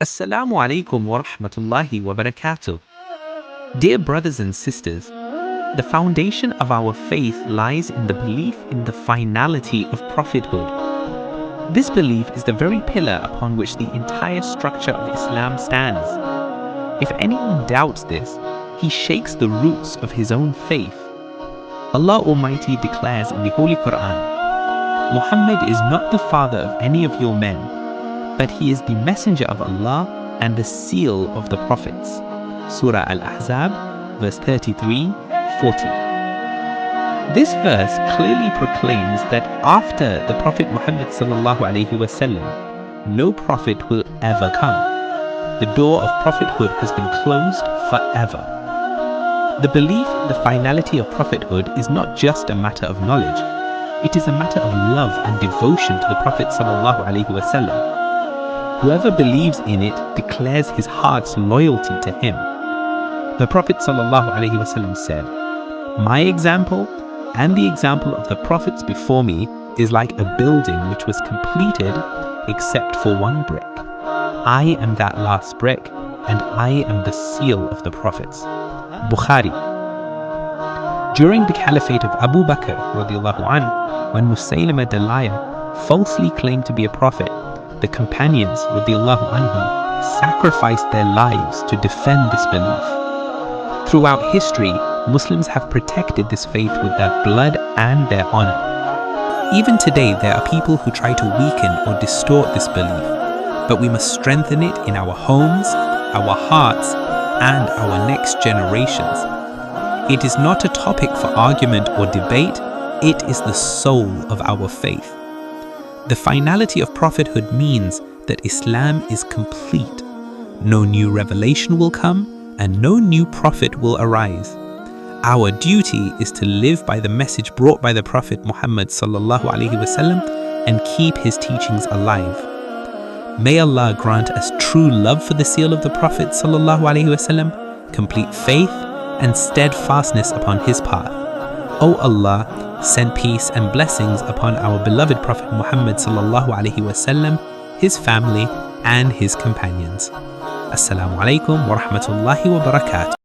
Assalamu alaikum wa rahmatullahi wa barakatuh. Dear brothers and sisters, the foundation of our faith lies in the belief in the finality of prophethood. This belief is the very pillar upon which the entire structure of Islam stands. If anyone doubts this, he shakes the roots of his own faith. Allah Almighty declares in the Holy Quran, Muhammad is not the father of any of your men, but he is the messenger of Allah and the seal of the prophets. Surah Al-Ahzab, verse 33-40. This verse clearly proclaims that after the Prophet Muhammad ﷺ, no prophet will ever come. The door of prophethood has been closed forever. The belief in the finality of prophethood is not just a matter of knowledge. It is a matter of love and devotion to the Prophet ﷺ. Whoever believes in it declares his heart's loyalty to him. The Prophet ﷺ said, "My example and the example of the prophets before me is like a building which was completed except for one brick. I am that last brick, and I am the seal of the prophets." Bukhari. During the caliphate of Abu Bakr radiallahu anh, when Musaylima Dalaya falsely claimed to be a prophet, the companions radiallahu anhum sacrificed their lives to defend this belief. Throughout history, Muslims have protected this faith with their blood and their honor. Even today, there are people who try to weaken or distort this belief, but we must strengthen it in our homes, our hearts, and our next generations. It is not a topic for argument or debate, it is the soul of our faith. The finality of prophethood means that Islam is complete. No new revelation will come and no new prophet will arise. Our duty is to live by the message brought by the Prophet Muhammad ﷺ and keep his teachings alive. May Allah grant us true love for the seal of the Prophet ﷺ, complete faith and steadfastness upon his path. O Allah, send peace and blessings upon our beloved Prophet Muhammad ﷺ, his family and his companions. Assalamu alaikum wa rahmatullahi wa barakatuh.